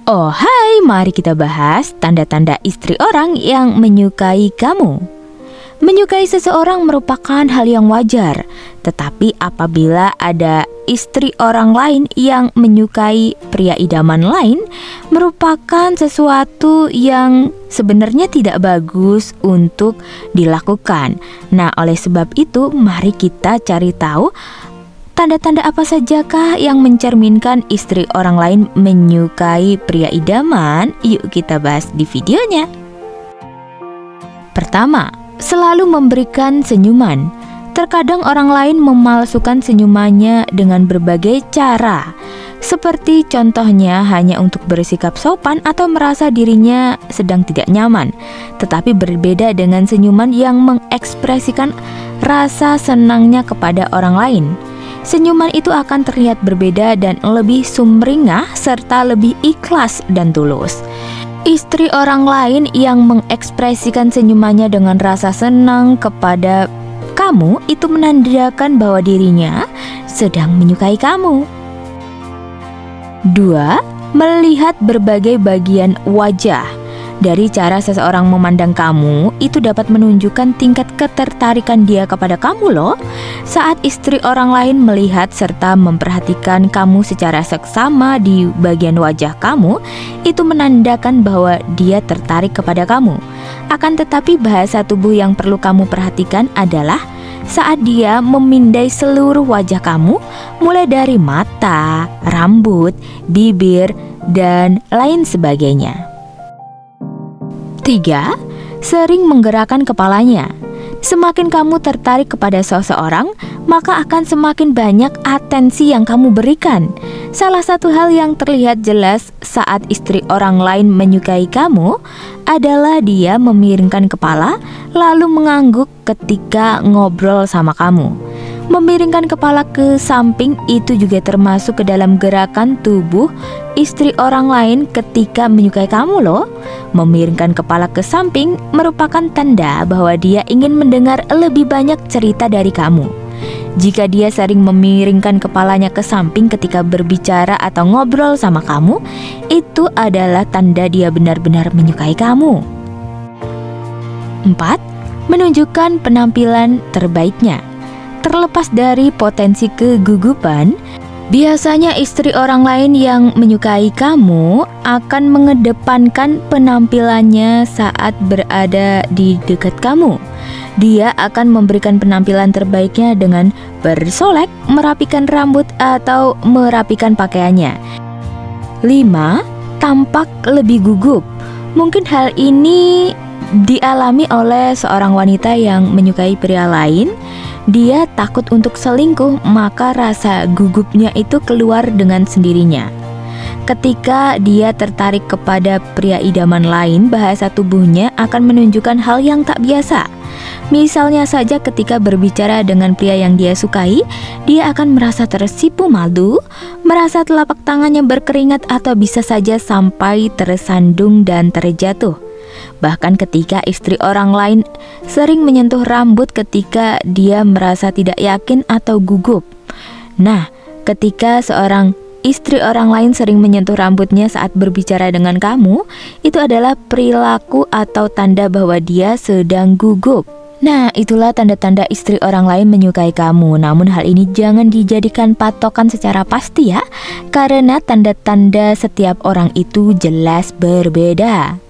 Oh hai, mari kita bahas tanda-tanda istri orang yang menyukai kamu. Menyukai seseorang merupakan hal yang wajar, tetapi apabila ada istri orang lain yang menyukai pria idaman lain, merupakan sesuatu yang sebenarnya tidak bagus untuk dilakukan. Nah, oleh sebab itu, mari kita cari tahu tanda-tanda apa sajakah yang mencerminkan istri orang lain menyukai pria idaman. Yuk kita bahas di videonya. Pertama, selalu memberikan senyuman. Terkadang orang lain memalsukan senyumannya dengan berbagai cara, seperti contohnya hanya untuk bersikap sopan atau merasa dirinya sedang tidak nyaman. Tetapi berbeda dengan senyuman yang mengekspresikan rasa senangnya kepada orang lain. Senyuman itu akan terlihat berbeda dan lebih sumringah serta lebih ikhlas dan tulus. Istri orang lain yang mengekspresikan senyumannya dengan rasa senang kepada kamu itu menandakan bahwa dirinya sedang menyukai kamu. 2. Melihat berbagai bagian wajah. Dari cara seseorang memandang kamu, itu dapat menunjukkan tingkat ketertarikan dia kepada kamu loh. Saat istri orang lain melihat serta memperhatikan kamu secara seksama di bagian wajah kamu, itu menandakan bahwa dia tertarik kepada kamu. Akan tetapi bahasa tubuh yang perlu kamu perhatikan adalah saat dia memindai seluruh wajah kamu, mulai dari mata, rambut, bibir, dan lain sebagainya. 3. Sering menggerakkan kepalanya. Semakin kamu tertarik kepada seseorang, maka akan semakin banyak atensi yang kamu berikan. Salah satu hal yang terlihat jelas saat istri orang lain menyukai kamu adalah dia memiringkan kepala lalu mengangguk ketika ngobrol sama kamu. Memiringkan kepala ke samping itu juga termasuk ke dalam gerakan tubuh istri orang lain ketika menyukai kamu loh. Memiringkan kepala ke samping merupakan tanda bahwa dia ingin mendengar lebih banyak cerita dari kamu. Jika dia sering memiringkan kepalanya ke samping ketika berbicara atau ngobrol sama kamu, itu adalah tanda dia benar-benar menyukai kamu. 4. Menunjukkan penampilan terbaiknya. Terlepas dari potensi kegugupan, biasanya istri orang lain yang menyukai kamu akan mengedepankan penampilannya saat berada di dekat kamu. Dia akan memberikan penampilan terbaiknya dengan bersolek, merapikan rambut, atau merapikan pakaiannya. 5. Tampak lebih gugup. Mungkin hal ini dialami oleh seorang wanita yang menyukai pria lain. Dia takut untuk selingkuh, maka rasa gugupnya itu keluar dengan sendirinya. Ketika dia tertarik kepada pria idaman lain, bahasa tubuhnya akan menunjukkan hal yang tak biasa. Misalnya saja ketika berbicara dengan pria yang dia sukai, dia akan merasa tersipu malu, merasa telapak tangannya berkeringat, atau bisa saja sampai tersandung dan terjatuh. Bahkan ketika istri orang lain sering menyentuh rambut ketika dia merasa tidak yakin atau gugup. Nah, ketika seorang istri orang lain sering menyentuh rambutnya saat berbicara dengan kamu, itu adalah perilaku atau tanda bahwa dia sedang gugup. Nah, itulah tanda-tanda istri orang lain menyukai kamu. Namun hal ini jangan dijadikan patokan secara pasti ya, karena tanda-tanda setiap orang itu jelas berbeda.